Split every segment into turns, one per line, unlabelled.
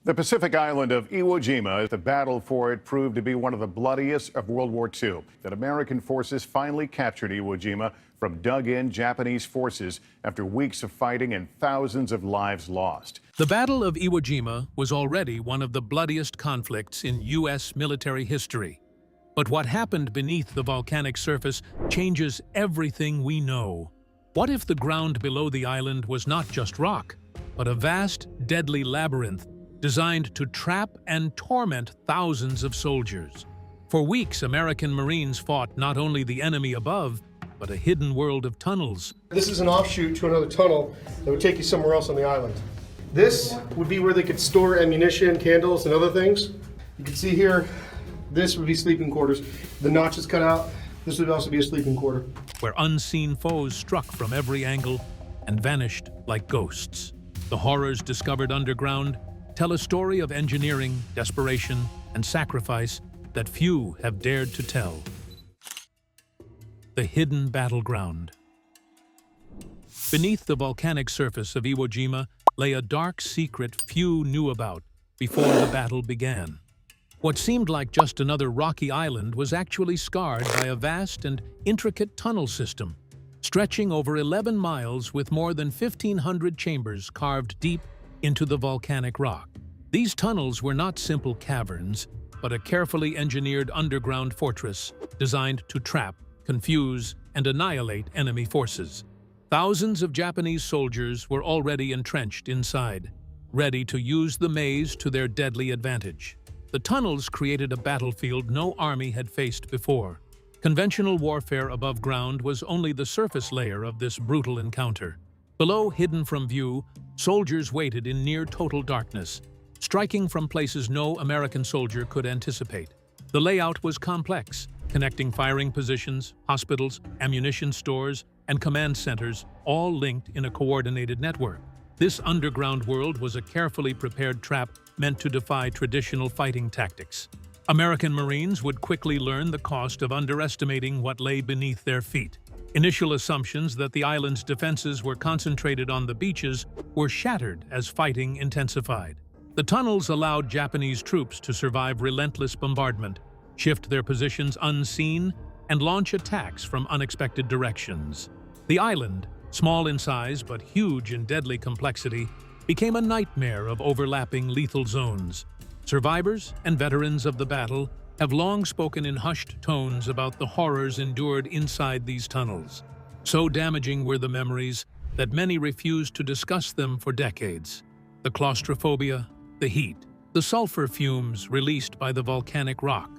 The Pacific island of Iwo Jima, the battle for it proved to be one of the bloodiest of World War II. That American forces finally captured Iwo Jima from dug-in Japanese forces after weeks of fighting and thousands of lives lost.
The Battle of Iwo Jima was already one of the bloodiest conflicts in U.S. military history. But what happened beneath the volcanic surface changes everything we know. What if the ground below the island was not just rock, but a vast, deadly labyrinth designed to trap and torment thousands of soldiers? For weeks, American Marines fought not only the enemy above, but a hidden world of tunnels.
This is an offshoot to another tunnel that would take you somewhere else on the island. This would be where they could store ammunition, candles, and other things. You can see here, this would be sleeping quarters. The notch is cut out. This would also be a sleeping quarter.
Where unseen foes struck from every angle and vanished like ghosts. The horrors discovered underground tell a story of engineering, desperation, and sacrifice that few have dared to tell. The hidden battleground. Beneath the volcanic surface of Iwo Jima lay a dark secret few knew about before the battle began. What seemed like just another rocky island was actually scarred by a vast and intricate tunnel system, stretching over 11 miles with more than 1,500 chambers carved deep into the volcanic rock. These tunnels were not simple caverns, but a carefully engineered underground fortress designed to trap, confuse, and annihilate enemy forces. Thousands of Japanese soldiers were already entrenched inside, ready to use the maze to their deadly advantage. The tunnels created a battlefield no army had faced before. Conventional warfare above ground was only the surface layer of this brutal encounter. Below, hidden from view, soldiers waited in near-total darkness, striking from places no American soldier could anticipate. The layout was complex, connecting firing positions, hospitals, ammunition stores, and command centers, all linked in a coordinated network. This underground world was a carefully prepared trap meant to defy traditional fighting tactics. American Marines would quickly learn the cost of underestimating what lay beneath their feet. Initial assumptions that the island's defenses were concentrated on the beaches were shattered as fighting intensified. The tunnels allowed Japanese troops to survive relentless bombardment, shift their positions unseen, and launch attacks from unexpected directions. The island, small in size but huge in deadly complexity, became a nightmare of overlapping lethal zones. Survivors and veterans of the battle have long spoken in hushed tones about the horrors endured inside these tunnels. So damaging were the memories that many refused to discuss them for decades. The claustrophobia, the heat, the sulfur fumes released by the volcanic rock,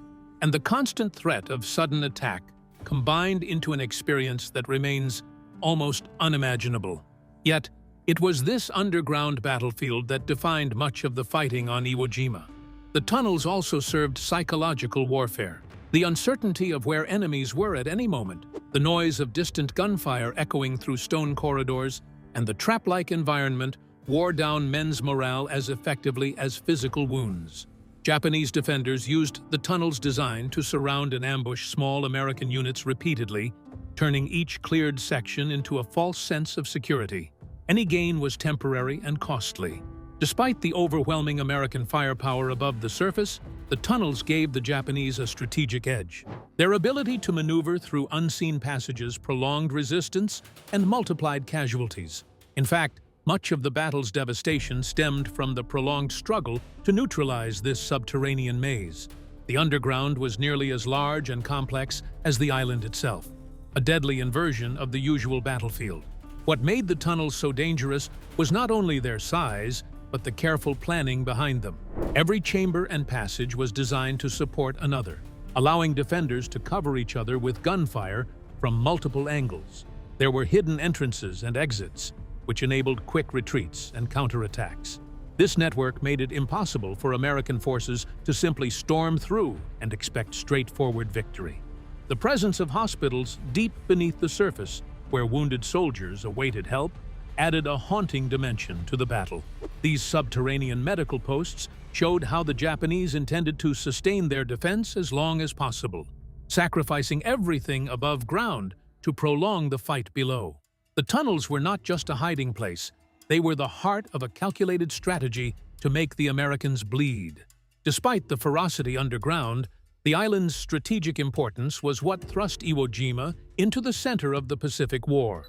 and the constant threat of sudden attack combined into an experience that remains almost unimaginable. Yet, it was this underground battlefield that defined much of the fighting on Iwo Jima. The tunnels also served psychological warfare. The uncertainty of where enemies were at any moment, the noise of distant gunfire echoing through stone corridors, and the trap-like environment wore down men's morale as effectively as physical wounds. Japanese defenders used the tunnel's design to surround and ambush small American units repeatedly, turning each cleared section into a false sense of security. Any gain was temporary and costly. Despite the overwhelming American firepower above the surface, the tunnels gave the Japanese a strategic edge. Their ability to maneuver through unseen passages prolonged resistance and multiplied casualties. In fact, much of the battle's devastation stemmed from the prolonged struggle to neutralize this subterranean maze. The underground was nearly as large and complex as the island itself, a deadly inversion of the usual battlefield. What made the tunnels so dangerous was not only their size, but the careful planning behind them. Every chamber and passage was designed to support another, allowing defenders to cover each other with gunfire from multiple angles. There were hidden entrances and exits, which enabled quick retreats and counterattacks. This network made it impossible for American forces to simply storm through and expect straightforward victory. The presence of hospitals deep beneath the surface, where wounded soldiers awaited help, added a haunting dimension to the battle. These subterranean medical posts showed how the Japanese intended to sustain their defense as long as possible, sacrificing everything above ground to prolong the fight below. The tunnels were not just a hiding place, they were the heart of a calculated strategy to make the Americans bleed. Despite the ferocity underground, the island's strategic importance was what thrust Iwo Jima into the center of the Pacific War.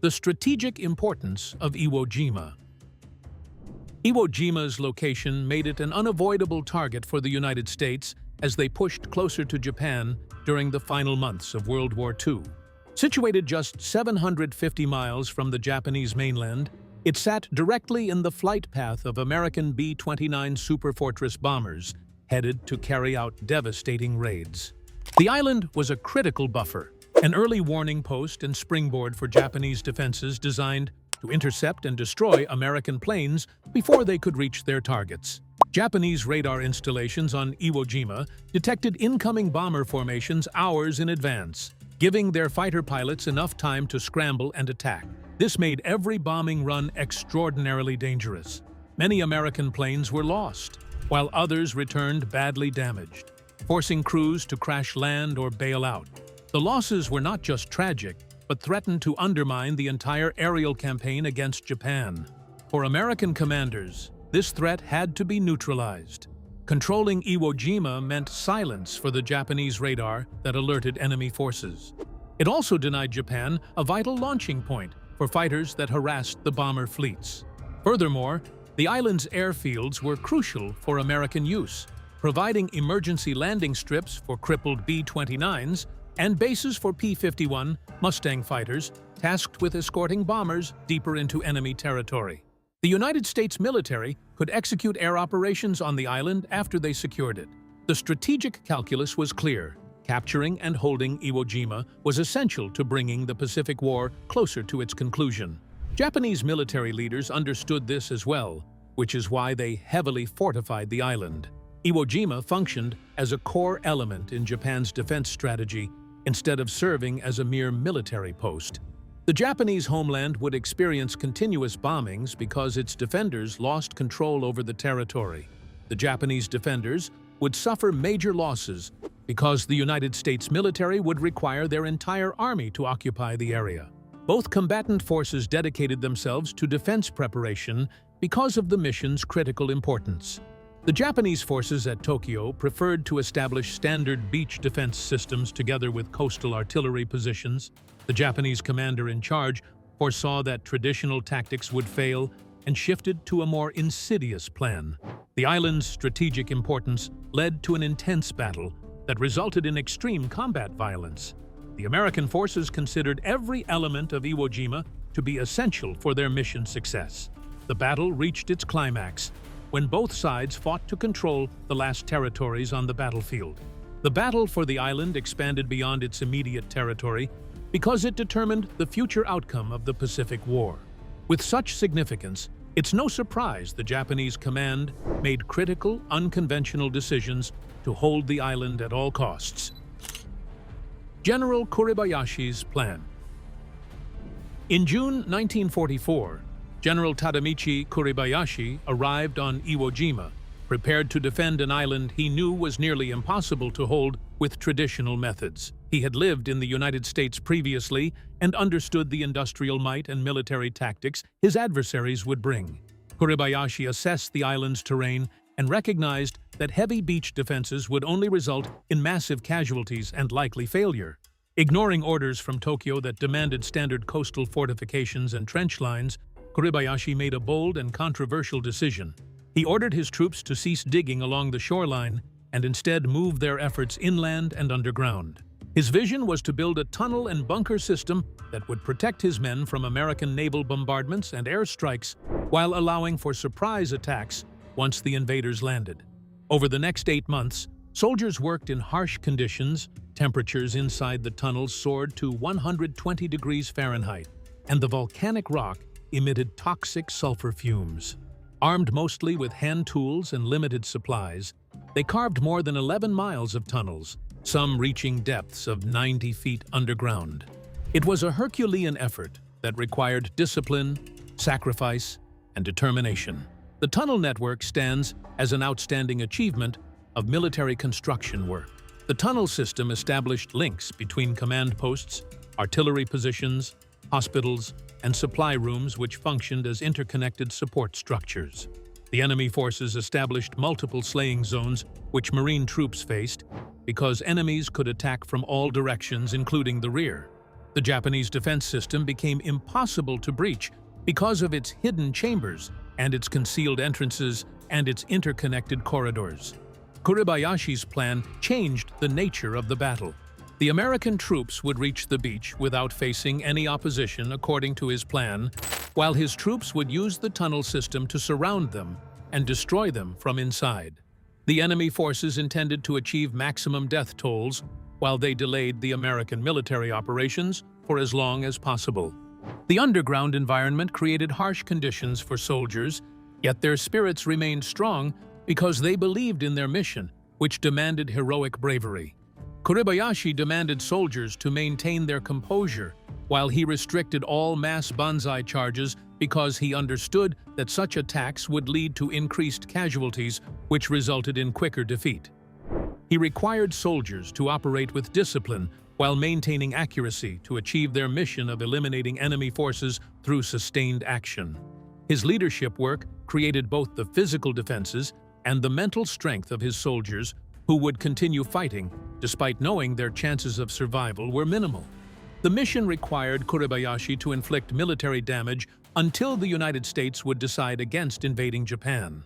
The strategic importance of Iwo Jima. Iwo Jima's location made it an unavoidable target for the United States as they pushed closer to Japan during the final months of World War II. Situated just 750 miles from the Japanese mainland, it sat directly in the flight path of American B-29 Superfortress bombers, headed to carry out devastating raids. The island was a critical buffer, an early warning post and springboard for Japanese defenses designed to intercept and destroy American planes before they could reach their targets. Japanese radar installations on Iwo Jima detected incoming bomber formations hours in advance, giving their fighter pilots enough time to scramble and attack. This made every bombing run extraordinarily dangerous. Many American planes were lost, while others returned badly damaged, forcing crews to crash land or bail out. The losses were not just tragic, but threatened to undermine the entire aerial campaign against Japan. For American commanders, this threat had to be neutralized. Controlling Iwo Jima meant silence for the Japanese radar that alerted enemy forces. It also denied Japan a vital launching point for fighters that harassed the bomber fleets. Furthermore, the island's airfields were crucial for American use, providing emergency landing strips for crippled B-29s and bases for P-51 Mustang fighters tasked with escorting bombers deeper into enemy territory. The United States military could execute air operations on the island after they secured it. The strategic calculus was clear. Capturing and holding Iwo Jima was essential to bringing the Pacific War closer to its conclusion. Japanese military leaders understood this as well, which is why they heavily fortified the island. Iwo Jima functioned as a core element in Japan's defense strategy instead of serving as a mere military post. The Japanese homeland would experience continuous bombings because its defenders lost control over the territory. The Japanese defenders would suffer major losses because the United States military would require their entire army to occupy the area. Both combatant forces dedicated themselves to defense preparation because of the mission's critical importance. The Japanese forces at Tokyo preferred to establish standard beach defense systems together with coastal artillery positions. The Japanese commander in charge foresaw that traditional tactics would fail and shifted to a more insidious plan. The island's strategic importance led to an intense battle that resulted in extreme combat violence. The American forces considered every element of Iwo Jima to be essential for their mission success. The battle reached its climax when both sides fought to control the last territories on the battlefield. The battle for the island expanded beyond its immediate territory because it determined the future outcome of the Pacific War. With such significance, it's no surprise the Japanese command made critical, unconventional decisions to hold the island at all costs. General Kuribayashi's plan. In June 1944, General Tadamichi Kuribayashi arrived on Iwo Jima, prepared to defend an island he knew was nearly impossible to hold with traditional methods. He had lived in the United States previously and understood the industrial might and military tactics his adversaries would bring. Kuribayashi assessed the island's terrain and recognized that heavy beach defenses would only result in massive casualties and likely failure. Ignoring orders from Tokyo that demanded standard coastal fortifications and trench lines, Kuribayashi made a bold and controversial decision. He ordered his troops to cease digging along the shoreline and instead move their efforts inland and underground. His vision was to build a tunnel and bunker system that would protect his men from American naval bombardments and airstrikes while allowing for surprise attacks once the invaders landed. Over the next 8 months, soldiers worked in harsh conditions. Temperatures inside the tunnels soared to 120 degrees Fahrenheit, and the volcanic rock emitted toxic sulfur fumes. Armed mostly with hand tools and limited supplies, they carved more than 11 miles of tunnels, some reaching depths of 90 feet underground. It was a Herculean effort that required discipline, sacrifice, and determination. The tunnel network stands as an outstanding achievement of military construction work. The tunnel system established links between command posts, artillery positions, hospitals, and supply rooms which functioned as interconnected support structures. The enemy forces established multiple slaying zones which Marine troops faced because enemies could attack from all directions, including the rear. The Japanese defense system became impossible to breach because of its hidden chambers and its concealed entrances and its interconnected corridors. Kuribayashi's plan changed the nature of the battle. The American troops would reach the beach without facing any opposition according to his plan, while his troops would use the tunnel system to surround them and destroy them from inside. The enemy forces intended to achieve maximum death tolls, while they delayed the American military operations for as long as possible. The underground environment created harsh conditions for soldiers, yet their spirits remained strong because they believed in their mission, which demanded heroic bravery. Kuribayashi demanded soldiers to maintain their composure, while he restricted all mass banzai charges because he understood that such attacks would lead to increased casualties, which resulted in quicker defeat. He required soldiers to operate with discipline while maintaining accuracy to achieve their mission of eliminating enemy forces through sustained action. His leadership work created both the physical defenses and the mental strength of his soldiers, who would continue fighting despite knowing their chances of survival were minimal. The mission required Kuribayashi to inflict military damage until the United States would decide against invading Japan.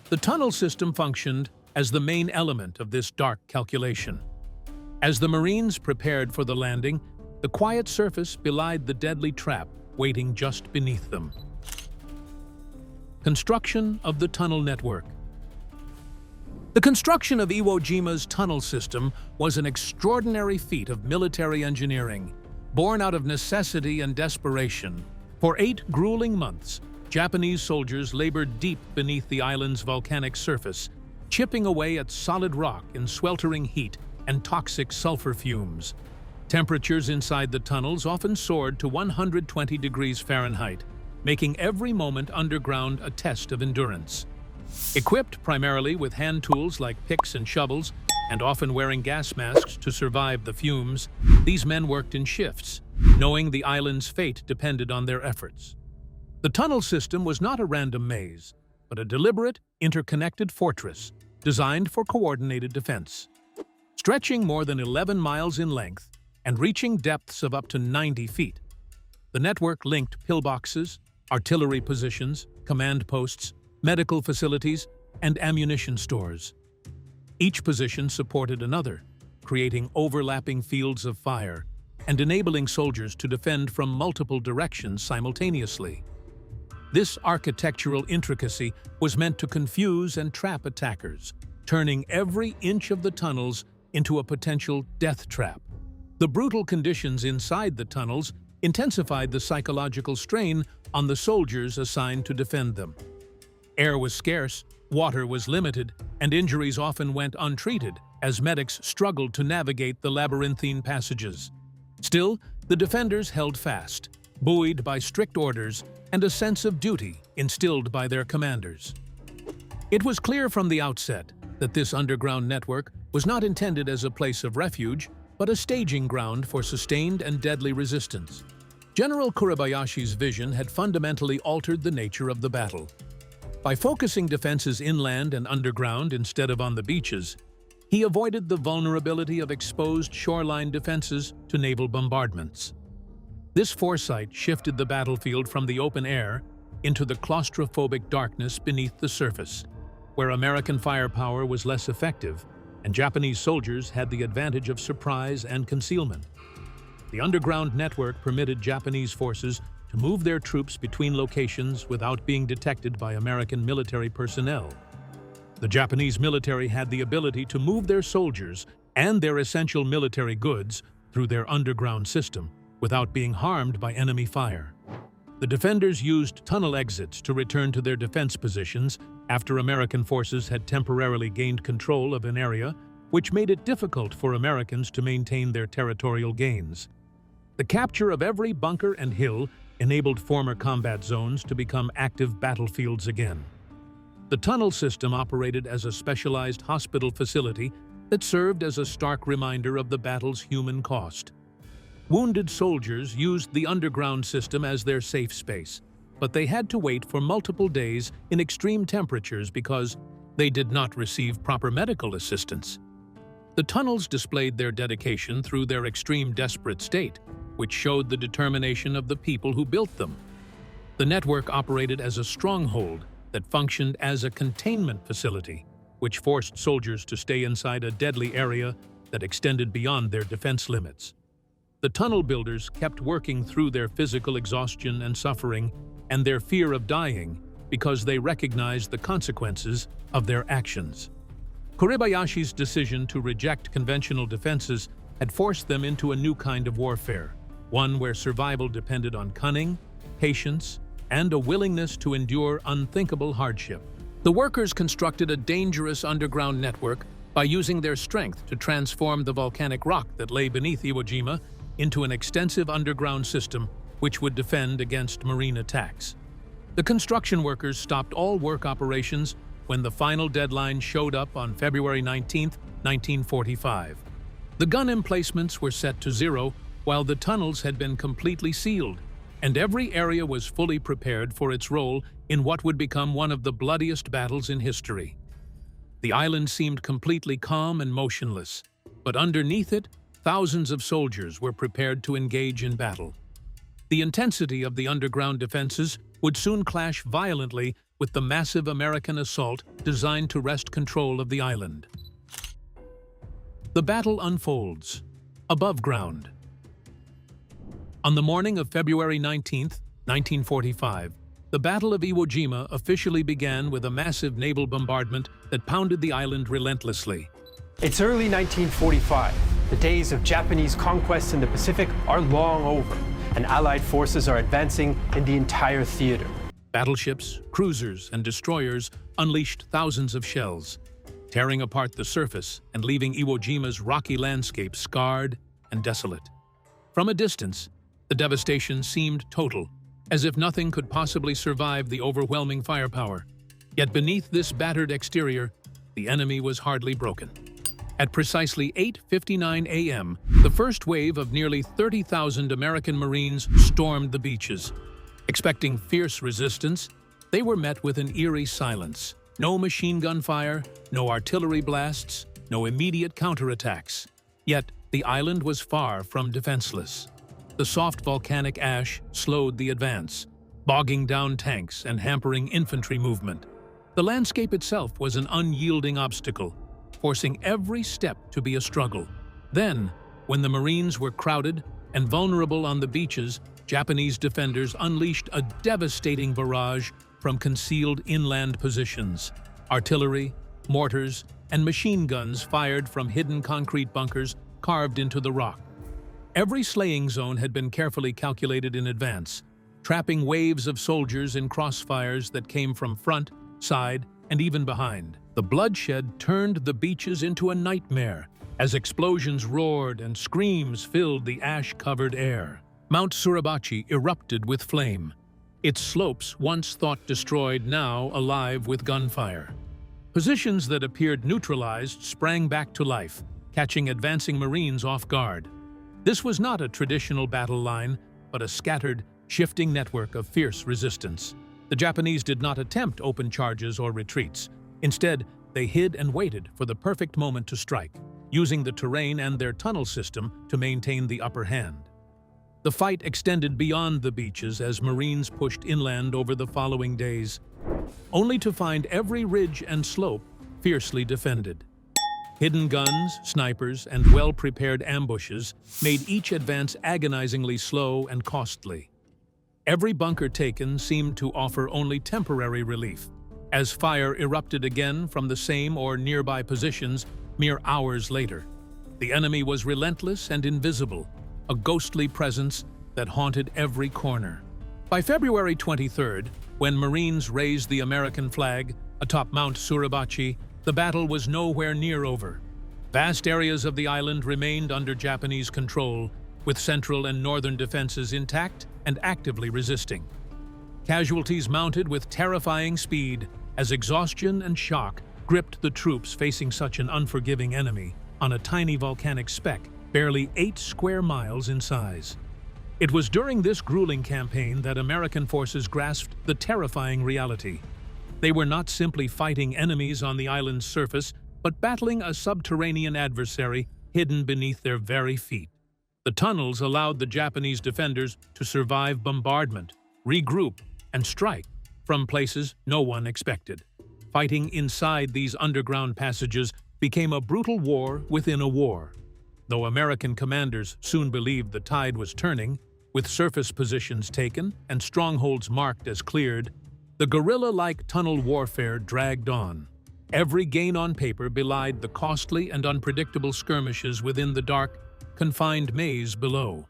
The tunnel system functioned as the main element of this dark calculation. As the Marines prepared for the landing, the quiet surface belied the deadly trap waiting just beneath them. Construction of the tunnel network. The construction of Iwo Jima's tunnel system was an extraordinary feat of military engineering, born out of necessity and desperation. For 8 grueling months, Japanese soldiers labored deep beneath the island's volcanic surface, chipping away at solid rock in sweltering heat and toxic sulfur fumes. Temperatures inside the tunnels often soared to 120 degrees Fahrenheit, making every moment underground a test of endurance. Equipped primarily with hand tools like picks and shovels, and often wearing gas masks to survive the fumes, these men worked in shifts, knowing the island's fate depended on their efforts. The tunnel system was not a random maze, but a deliberate, interconnected fortress designed for coordinated defense. Stretching more than 11 miles in length and reaching depths of up to 90 feet, the network linked pillboxes, artillery positions, command posts, medical facilities, and ammunition stores. Each position supported another, creating overlapping fields of fire and enabling soldiers to defend from multiple directions simultaneously. This architectural intricacy was meant to confuse and trap attackers, turning every inch of the tunnels into a potential death trap. The brutal conditions inside the tunnels intensified the psychological strain on the soldiers assigned to defend them. Air was scarce, water was limited, and injuries often went untreated as medics struggled to navigate the labyrinthine passages. Still, the defenders held fast, buoyed by strict orders and a sense of duty instilled by their commanders. It was clear from the outset that this underground network was not intended as a place of refuge, but a staging ground for sustained and deadly resistance. General Kuribayashi's vision had fundamentally altered the nature of the battle. By focusing defenses inland and underground instead of on the beaches, he avoided the vulnerability of exposed shoreline defenses to naval bombardments. This foresight shifted the battlefield from the open air into the claustrophobic darkness beneath the surface, where American firepower was less effective and Japanese soldiers had the advantage of surprise and concealment. The underground network permitted Japanese forces to move their troops between locations without being detected by American military personnel. The Japanese military had the ability to move their soldiers and their essential military goods through their underground system without being harmed by enemy fire. The defenders used tunnel exits to return to their defense positions after American forces had temporarily gained control of an area, which made it difficult for Americans to maintain their territorial gains. The capture of every bunker and hill enabled former combat zones to become active battlefields again. The tunnel system operated as a specialized hospital facility that served as a stark reminder of the battle's human cost. Wounded soldiers used the underground system as their safe space, but they had to wait for multiple days in extreme temperatures because they did not receive proper medical assistance. The tunnels displayed their dedication through their extreme desperate state, which showed the determination of the people who built them. The network operated as a stronghold that functioned as a containment facility, which forced soldiers to stay inside a deadly area that extended beyond their defense limits. The tunnel builders kept working through their physical exhaustion and suffering and their fear of dying because they recognized the consequences of their actions. Kuribayashi's decision to reject conventional defenses had forced them into a new kind of warfare, one where survival depended on cunning, patience, and a willingness to endure unthinkable hardship. The workers constructed a dangerous underground network by using their strength to transform the volcanic rock that lay beneath Iwo Jima into an extensive underground system which would defend against marine attacks. The construction workers stopped all work operations when the final deadline showed up on February 19, 1945. The gun emplacements were set to 0 while the tunnels had been completely sealed, and every area was fully prepared for its role in what would become one of the bloodiest battles in history. The island seemed completely calm and motionless, but underneath it, thousands of soldiers were prepared to engage in battle. The intensity of the underground defenses would soon clash violently with the massive American assault designed to wrest control of the island. The battle unfolds above ground. On the morning of February 19, 1945, the Battle of Iwo Jima officially began with a massive naval bombardment that pounded the island relentlessly.
It's early 1945. The days of Japanese conquest in the Pacific are long over, and Allied forces are advancing in the entire theater.
Battleships, cruisers, and destroyers unleashed thousands of shells, tearing apart the surface and leaving Iwo Jima's rocky landscape scarred and desolate. From a distance, the devastation seemed total, as if nothing could possibly survive the overwhelming firepower. Yet beneath this battered exterior, the enemy was hardly broken. At precisely 8:59 a.m., the first wave of nearly 30,000 American Marines stormed the beaches. Expecting fierce resistance, they were met with an eerie silence. No machine gun fire, no artillery blasts, no immediate counterattacks. Yet the island was far from defenseless. The soft volcanic ash slowed the advance, bogging down tanks and hampering infantry movement. The landscape itself was an unyielding obstacle, forcing every step to be a struggle. Then, when the Marines were crowded and vulnerable on the beaches, Japanese defenders unleashed a devastating barrage from concealed inland positions. Artillery, mortars, and machine guns fired from hidden concrete bunkers carved into the rock. Every slaying zone had been carefully calculated in advance, trapping waves of soldiers in crossfires that came from front, side, and even behind. The bloodshed turned the beaches into a nightmare as explosions roared and screams filled the ash-covered air. Mount Suribachi erupted with flame, its slopes once thought destroyed now alive with gunfire. Positions that appeared neutralized sprang back to life, catching advancing Marines off guard. This was not a traditional battle line, but a scattered, shifting network of fierce resistance. The Japanese did not attempt open charges or retreats. Instead, they hid and waited for the perfect moment to strike, using the terrain and their tunnel system to maintain the upper hand. The fight extended beyond the beaches as Marines pushed inland over the following days, only to find every ridge and slope fiercely defended. Hidden guns, snipers, and well-prepared ambushes made each advance agonizingly slow and costly. Every bunker taken seemed to offer only temporary relief, as fire erupted again from the same or nearby positions mere hours later. The enemy was relentless and invisible, a ghostly presence that haunted every corner. By February 23rd, when Marines raised the American flag atop Mount Suribachi, the battle was nowhere near over. Vast areas of the island remained under Japanese control, with central and northern defenses intact and actively resisting. Casualties mounted with terrifying speed as exhaustion and shock gripped the troops facing such an unforgiving enemy on a tiny volcanic speck barely 8 square miles in size. It was during this grueling campaign that American forces grasped the terrifying reality. They were not simply fighting enemies on the island's surface, but battling a subterranean adversary hidden beneath their very feet. The tunnels allowed the Japanese defenders to survive bombardment, regroup, and strike from places no one expected. Fighting inside these underground passages became a brutal war within a war. Though American commanders soon believed the tide was turning, with surface positions taken and strongholds marked as cleared, the guerrilla-like tunnel warfare dragged on. Every gain on paper belied the costly and unpredictable skirmishes within the dark, confined maze below.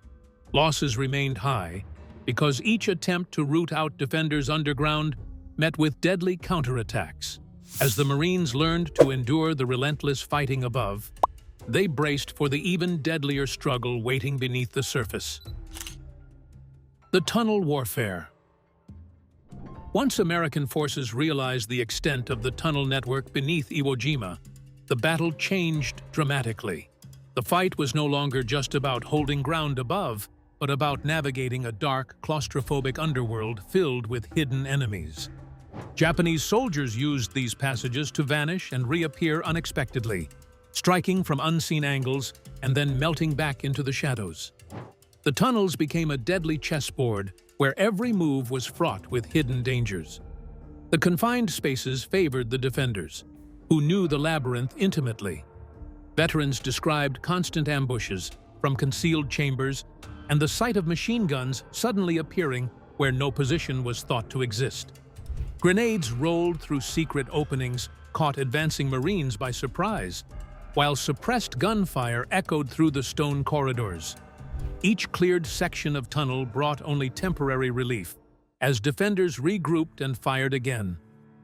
Losses remained high because each attempt to root out defenders underground met with deadly counterattacks. As the Marines learned to endure the relentless fighting above, they braced for the even deadlier struggle waiting beneath the surface. The tunnel warfare. Once American forces realized the extent of the tunnel network beneath Iwo Jima, the battle changed dramatically. The fight was no longer just about holding ground above, but about navigating a dark, claustrophobic underworld filled with hidden enemies. Japanese soldiers used these passages to vanish and reappear unexpectedly, striking from unseen angles and then melting back into the shadows. The tunnels became a deadly chessboard where every move was fraught with hidden dangers. The confined spaces favored the defenders, who knew the labyrinth intimately. Veterans described constant ambushes from concealed chambers and the sight of machine guns suddenly appearing where no position was thought to exist. Grenades rolled through secret openings, caught advancing Marines by surprise, while suppressed gunfire echoed through the stone corridors. Each cleared section of tunnel brought only temporary relief, as defenders regrouped and fired again,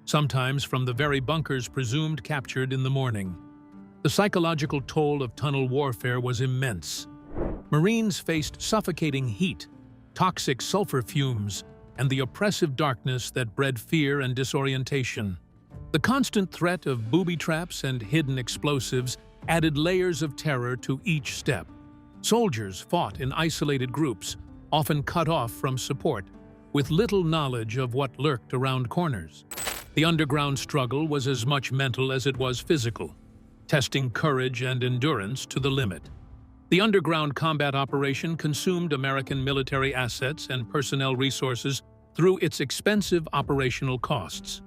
sometimes from the very bunkers presumed captured in the morning. The psychological toll of tunnel warfare was immense. Marines faced suffocating heat, toxic sulfur fumes, and the oppressive darkness that bred fear and disorientation. The constant threat of booby traps and hidden explosives added layers of terror to each step. Soldiers fought in isolated groups, often cut off from support, with little knowledge of what lurked around corners. The underground struggle was as much mental as it was physical, testing courage and endurance to the limit. The underground combat operation consumed American military assets and personnel resources through its expensive operational costs.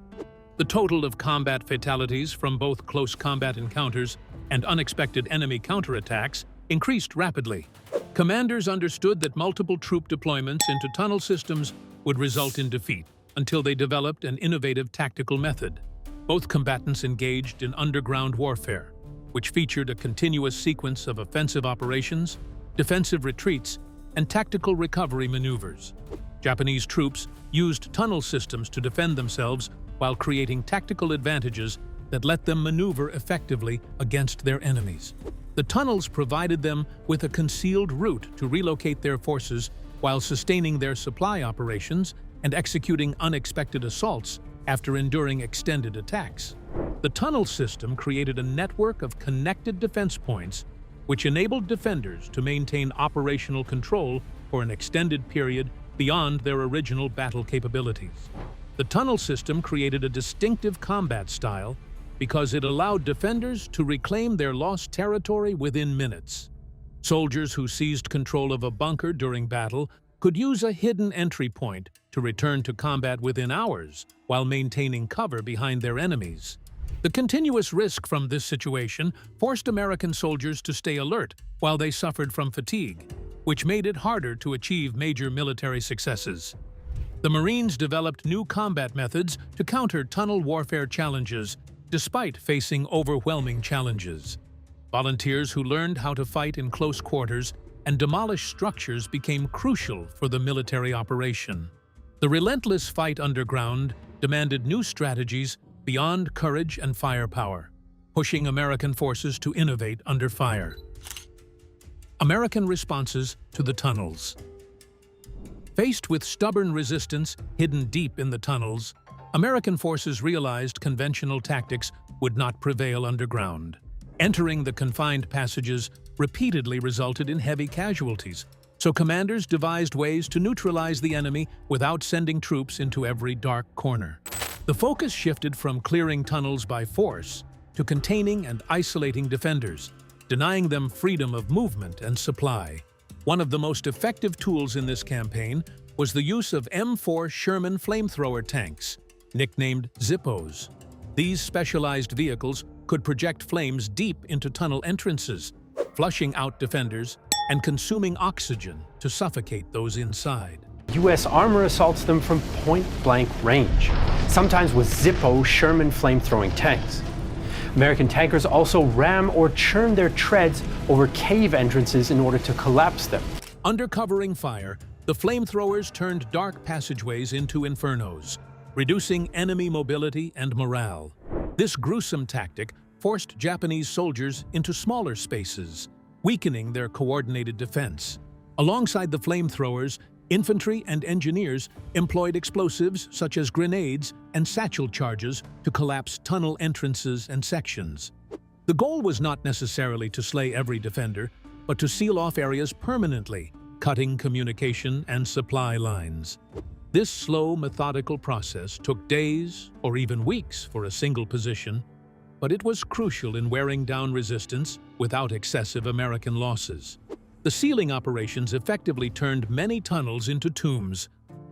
The total of combat fatalities from both close combat encounters and unexpected enemy counterattacks increased rapidly. Commanders understood that multiple troop deployments into tunnel systems would result in defeat until they developed an innovative tactical method. Both combatants engaged in underground warfare, which featured a continuous sequence of offensive operations, defensive retreats, and tactical recovery maneuvers. Japanese troops used tunnel systems to defend themselves while creating tactical advantages that let them maneuver effectively against their enemies. The tunnels provided them with a concealed route to relocate their forces while sustaining their supply operations and executing unexpected assaults after enduring extended attacks. The tunnel system created a network of connected defense points which enabled defenders to maintain operational control for an extended period beyond their original battle capabilities. The tunnel system created a distinctive combat style because it allowed defenders to reclaim their lost territory within minutes. Soldiers who seized control of a bunker during battle could use a hidden entry point to return to combat within hours while maintaining cover behind their enemies. The continuous risk from this situation forced American soldiers to stay alert while they suffered from fatigue, which made it harder to achieve major military successes. The Marines developed new combat methods to counter tunnel warfare challenges, despite facing overwhelming challenges. Volunteers who learned how to fight in close quarters and demolish structures became crucial for the military operation. The relentless fight underground demanded new strategies beyond courage and firepower, pushing American forces to innovate under fire. American responses to the tunnels. Faced with stubborn resistance hidden deep in the tunnels, American forces realized conventional tactics would not prevail underground. Entering the confined passages repeatedly resulted in heavy casualties, so commanders devised ways to neutralize the enemy without sending troops into every dark corner. The focus shifted from clearing tunnels by force to containing and isolating defenders, denying them freedom of movement and supply. One of the most effective tools in this campaign was the use of M4 Sherman flamethrower tanks, nicknamed Zippos. These specialized vehicles could project flames deep into tunnel entrances, flushing out defenders and consuming oxygen to suffocate those inside.
U.S. armor assaults them from point-blank range, sometimes with Zippo Sherman flamethrowing tanks. American tankers also ram or churn their treads over cave entrances in order to collapse them.
Under covering fire, the flamethrowers turned dark passageways into infernos, reducing enemy mobility and morale. This gruesome tactic forced Japanese soldiers into smaller spaces, weakening their coordinated defense. Alongside the flamethrowers, infantry and engineers employed explosives such as grenades and satchel charges to collapse tunnel entrances and sections. The goal was not necessarily to slay every defender, but to seal off areas permanently, cutting communication and supply lines. This slow, methodical process took days or even weeks for a single position, but it was crucial in wearing down resistance without excessive American losses. The sealing operations effectively turned many tunnels into tombs,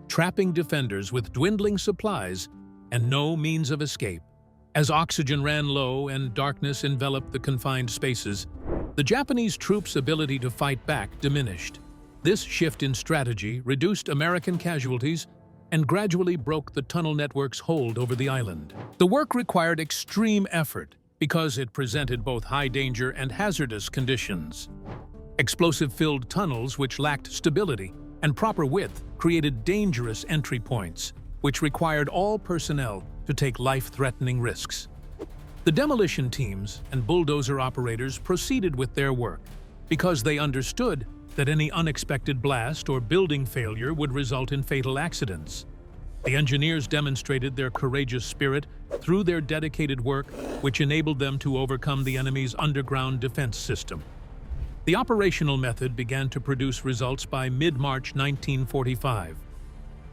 trapping defenders with dwindling supplies and no means of escape. As oxygen ran low and darkness enveloped the confined spaces, the Japanese troops' ability to fight back diminished. This shift in strategy reduced American casualties and gradually broke the tunnel network's hold over the island. The work required extreme effort because it presented both high danger and hazardous conditions. Explosive-filled tunnels which lacked stability and proper width created dangerous entry points, which required all personnel to take life-threatening risks. The demolition teams and bulldozer operators proceeded with their work because they understood that any unexpected blast or building failure would result in fatal accidents. The engineers demonstrated their courageous spirit through their dedicated work, which enabled them to overcome the enemy's underground defense system. The operational method began to produce results by mid-March 1945.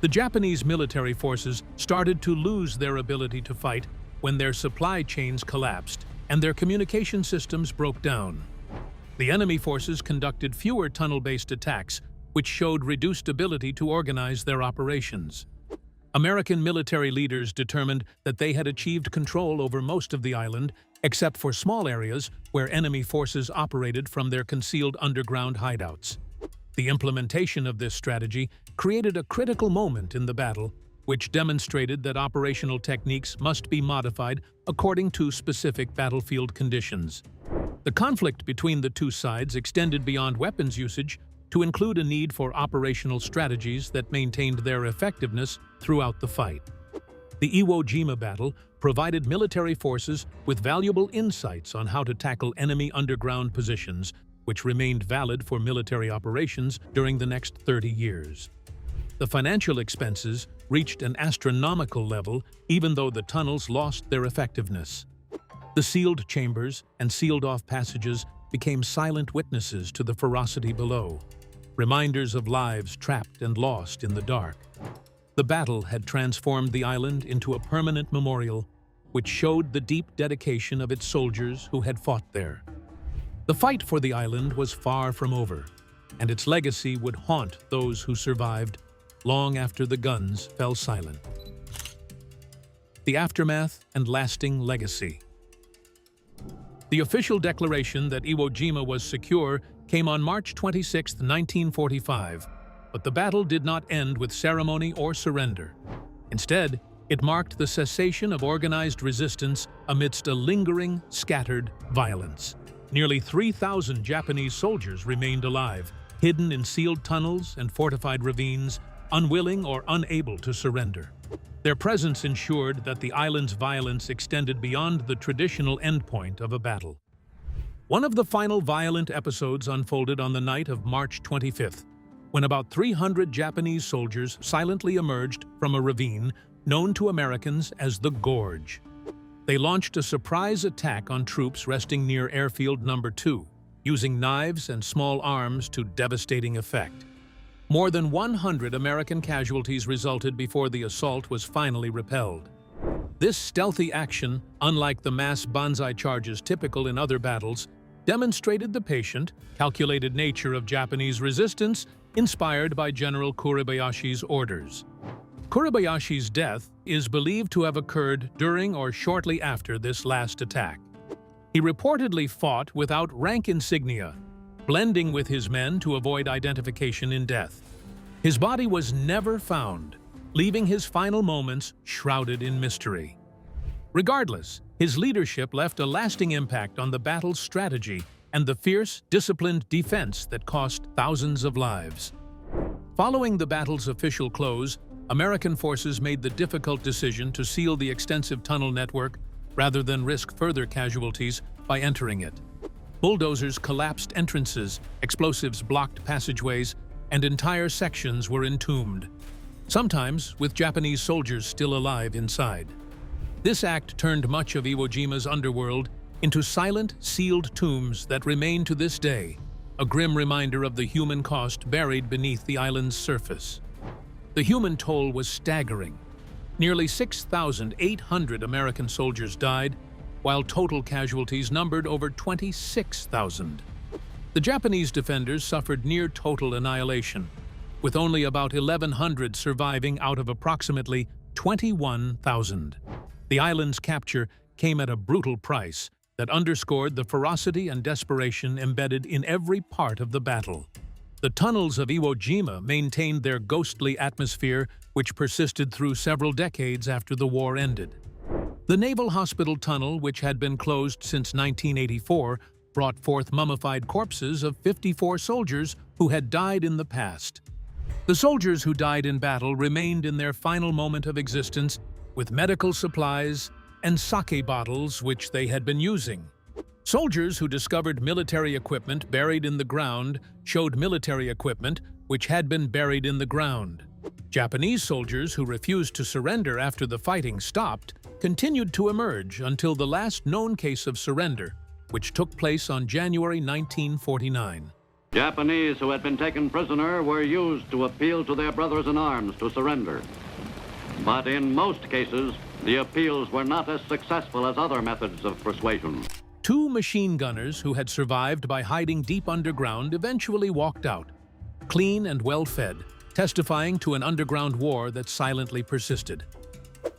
The Japanese military forces started to lose their ability to fight when their supply chains collapsed and their communication systems broke down. The enemy forces conducted fewer tunnel-based attacks, which showed reduced ability to organize their operations. American military leaders determined that they had achieved control over most of the island, except for small areas where enemy forces operated from their concealed underground hideouts. The implementation of this strategy created a critical moment in the battle, which demonstrated that operational techniques must be modified according to specific battlefield conditions. The conflict between the two sides extended beyond weapons usage to include a need for operational strategies that maintained their effectiveness throughout the fight. The Iwo Jima battle provided military forces with valuable insights on how to tackle enemy underground positions, which remained valid for military operations during the next 30 years. The financial expenses reached an astronomical level, even though the tunnels lost their effectiveness. The sealed chambers and sealed-off passages became silent witnesses to the ferocity below, reminders of lives trapped and lost in the dark. The battle had transformed the island into a permanent memorial, which showed the deep dedication of its soldiers who had fought there. The fight for the island was far from over, and its legacy would haunt those who survived long after the guns fell silent. The aftermath and lasting legacy. The official declaration that Iwo Jima was secure came on March 26, 1945, but the battle did not end with ceremony or surrender. Instead, it marked the cessation of organized resistance amidst a lingering, scattered violence. Nearly 3,000 Japanese soldiers remained alive, hidden in sealed tunnels and fortified ravines, unwilling or unable to surrender. Their presence ensured that the island's violence extended beyond the traditional endpoint of a battle. One of the final violent episodes unfolded on the night of March 25th, when about 300 Japanese soldiers silently emerged from a ravine known to Americans as the Gorge. They launched a surprise attack on troops resting near Airfield No. 2, using knives and small arms to devastating effect. More than 100 American casualties resulted before the assault was finally repelled. This stealthy action, unlike the mass banzai charges typical in other battles, demonstrated the patient, calculated nature of Japanese resistance inspired by General Kuribayashi's orders. Kuribayashi's death is believed to have occurred during or shortly after this last attack. He reportedly fought without rank insignia, blending with his men to avoid identification in death. His body was never found, leaving his final moments shrouded in mystery. Regardless, his leadership left a lasting impact on the battle's strategy and the fierce, disciplined defense that cost thousands of lives. Following the battle's official close, American forces made the difficult decision to seal the extensive tunnel network rather than risk further casualties by entering it. Bulldozers collapsed entrances, explosives blocked passageways, and entire sections were entombed, sometimes with Japanese soldiers still alive inside. This act turned much of Iwo Jima's underworld into silent, sealed tombs that remain to this day, a grim reminder of the human cost buried beneath the island's surface. The human toll was staggering. Nearly 6,800 American soldiers died, while total casualties numbered over 26,000. The Japanese defenders suffered near total annihilation, with only about 1,100 surviving out of approximately 21,000. The island's capture came at a brutal price that underscored the ferocity and desperation embedded in every part of the battle. The tunnels of Iwo Jima maintained their ghostly atmosphere, which persisted through several decades after the war ended. The Naval Hospital Tunnel, which had been closed since 1984, brought forth mummified corpses of 54 soldiers who had died in the past. The soldiers who died in battle remained in their final moment of existence with medical supplies and sake bottles which they had been using. Soldiers who discovered military equipment buried in the ground showed military equipment which had been buried in the ground. Japanese soldiers who refused to surrender after the fighting stopped continued to emerge until the last known case of surrender, which took place on January 1949.
Japanese who had been taken prisoner were used to appeal to their brothers in arms to surrender. But in most cases, the appeals were not as successful as other methods of persuasion.
2 machine gunners who had survived by hiding deep underground eventually walked out, clean and well-fed, testifying to an underground war that silently persisted.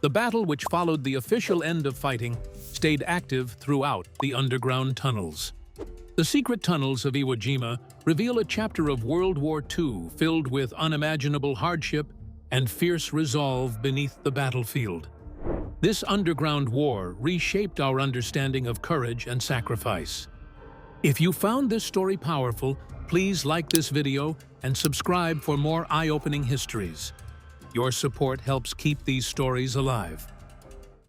The battle which followed the official end of fighting stayed active throughout the underground tunnels. The secret tunnels of Iwo Jima reveal a chapter of World War II filled with unimaginable hardship and fierce resolve beneath the battlefield. This underground war reshaped our understanding of courage and sacrifice. If you found this story powerful, please like this video and subscribe for more eye-opening histories. Your support helps keep these stories alive.